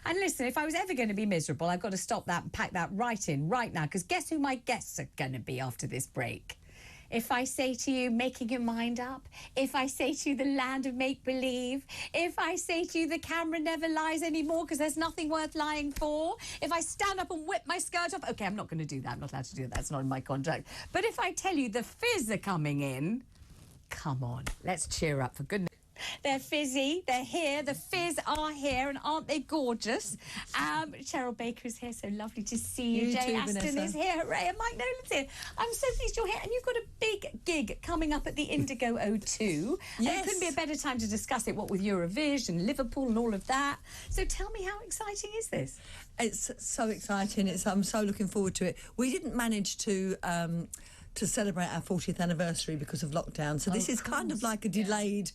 And listen, if I was ever going to be miserable, I've got to stop that and pack that right in right now, because guess who my guests are going to be after this break? If I say to you, making your mind up, if I say to you, the land of make-believe, if I say to you, the camera never lies anymore because there's nothing worth lying for, if I stand up and whip my skirt off, okay, I'm not going to do that. I'm not allowed to do that. That's not in my contract. But if I tell you the Fizz are coming in, come on, let's cheer up, for goodness. They're fizzy, they're here, the Fizz are here, and aren't they gorgeous? Cheryl Baker's here, so lovely to see you. Jay too, Aston Vanessa. is here, hooray, and Mike Nolan's here. I'm so pleased you're here, and you've got a big gig coming up at the Indigo O2. Yes. And it couldn't be a better time to discuss it, what with Eurovision, Liverpool and all of that. So tell me, how exciting is this? It's so exciting. I'm so looking forward to it. We didn't manage to celebrate our 40th anniversary because of lockdown, so this is kind of like a delayed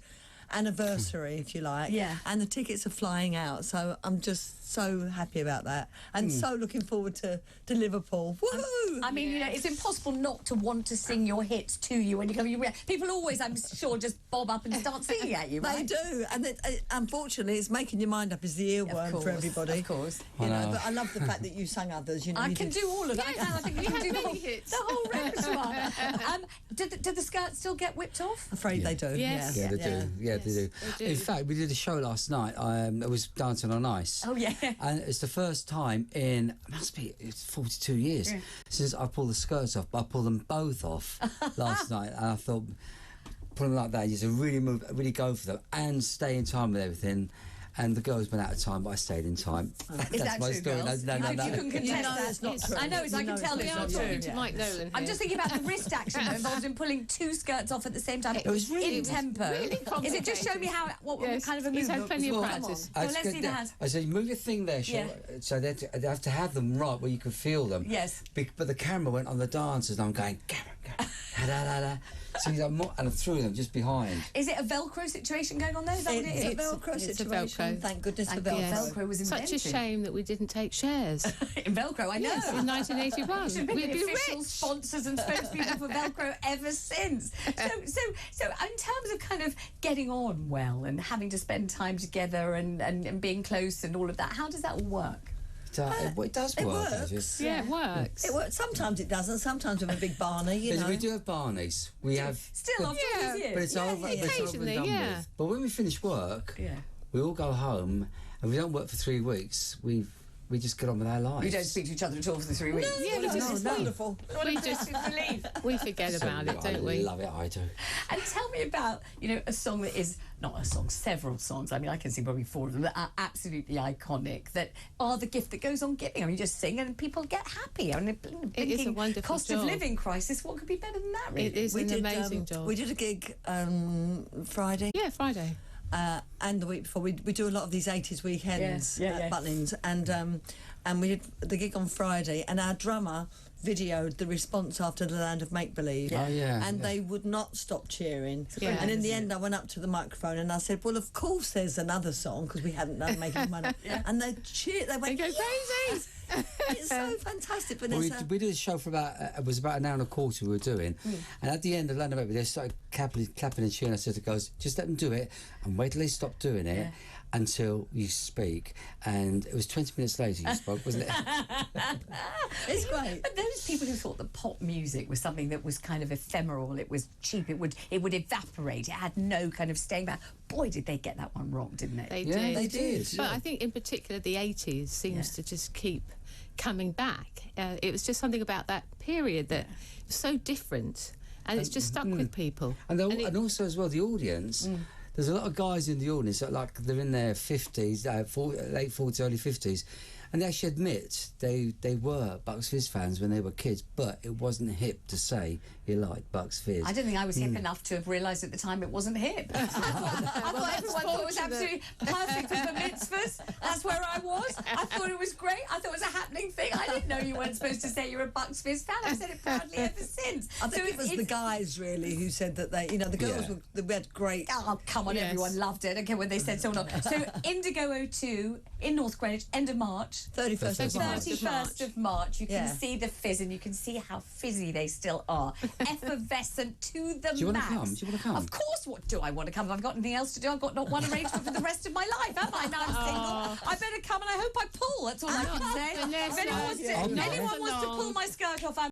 anniversary, if you like. Yeah. And the tickets are flying out, so I'm just so happy about that, and so looking forward to Liverpool. Woohoo! I mean, you know, it's impossible not to want to sing your hits to you when you come. People always, I'm sure, just bob up and start singing at you, right? They do, and unfortunately, it's making your mind up is the earworm for everybody. Of course, you know. But I love the fact that you sang others. You know, I can do all of that. Yeah. I think you can do the whole repertoire. Do the skirts still get whipped off? Afraid they do. Yes. Yeah, they do. Yeah, Yes, they do. they do. In fact, we did a show last night. It was Dancing on Ice. Oh, yeah. And it's the first time it's 42 years since I pulled the skirts off. But I pulled them both off last night, and I thought, put them like that, you just really go for them and stay in time with everything. And the girls went out of time, but I stayed in time. Is That's that my true, story. girls? No. You can contest that. it's not true. I know, I can tell We it's are not talking true. to Mike Nolan here. I'm just thinking about the wrist action that involved in pulling two skirts off at the same time. It was really- in tempo. really Is it just show me what Yes, kind of a he's movement? had plenty of Come practice. on. Well, let's see the hands. I said, move your thing there, Cheryl. So they have to have them right where you can feel them. Yes. But the camera went on the dancers, and I'm going, camera, da. So he's like, and I threw them just behind. Is it a Velcro situation going on there? Is that what it is? It's a Velcro it's a situation. Velcro. Thank goodness for Thank Velcro. God Velcro was invented. Such a shame that we didn't take shares In Velcro, I know. Yes, in 1981. Should have We'd been be the official rich. sponsors and spokespeople for Velcro ever since. So in terms of kind of getting on well and having to spend time together and being close and all of that, how does that all work? It does it work. works. Just, Yeah, it works. It works. Sometimes it doesn't. Sometimes with a big Barney, you know. We do have Barneys. We have. Still, after all Yeah, these years. But it's over. It's over and Occasionally, done yeah. with. But when we finish work, Yeah. we all go home, and we don't work for 3 weeks. We just get on with our lives. You don't speak to each other at all for the 3 weeks. Yeah, we It's just wonderful. we forget about it, don't we? I love it. I do. And tell me about, a song that is not a song, several songs. I mean, I can sing probably 4 of them that are absolutely iconic, that are the gift that goes on giving. I mean, you just sing and people get happy. I mean, It is a wonderful cost job. of living crisis. What could be better than that, really? It is an amazing job. We did a gig Friday. Yeah, Friday. And the week before, we do a lot of these 80s weekends Yeah. at Butlins, and we did the gig on Friday, and our drummer videoed the response after The Land of Make Believe. Oh, yeah. And they would not stop cheering. Yeah. And in the end, I went up to the microphone and I said, well, of course there's another song, because we hadn't done Making Money. And they cheered, they went, They go "Yes!" crazy. It's so fantastic, Well, Vanessa. we did a show for it was about an hour and a quarter we were doing, and at the end of Land of Make Believe, they started clapping and cheering. I said to guys, just let them do it and wait till they stop doing it until you speak. And it was 20 minutes later you spoke, wasn't it? It's great. But those people who thought that pop music was something that was kind of ephemeral, it was cheap, it would evaporate, it had no kind of staying power. Boy, did they get that one wrong, didn't they? They Yeah, did. they did. But I think in particular the 80s seems to just keep coming back. It was just something about that period that was so different, and it's just stuck with people. And also as well, the audience. There's a lot of guys in the audience that they're in their 50s, late 40s, early 50s, and they actually admit they were Bucks Fizz fans when they were kids, but it wasn't hip to say you liked Bucks Fizz. I don't think I was hip enough to have realised at the time it wasn't hip. I thought everyone thought it was absolutely perfect for the mitzvahs. That's where I was. I thought thought it was great. I thought it was a happening thing. I didn't know you weren't supposed to say you're a Bucks Fizz fan. I've said it proudly ever since. I think it was the guys really who said that they, the girls we had great. Oh, come on, Yes. everyone loved it. Okay, when they said so or not. So Indigo 02 in North Greenwich, end of March. 31st of March. 31st of March. You can Yeah. see the Fizz and you can see how fizzy they still are. Effervescent to the Do you want to max. come? Do you want to come? Of course, what do I want to come? If I've got anything else to do, I've got not one arrangement for the rest of my life, have I? Now I'm single. I better come and I hope I pull. That's all I can say. Vanessa, If anyone wants to, yeah. anyone wants to pull my skirt off, I'm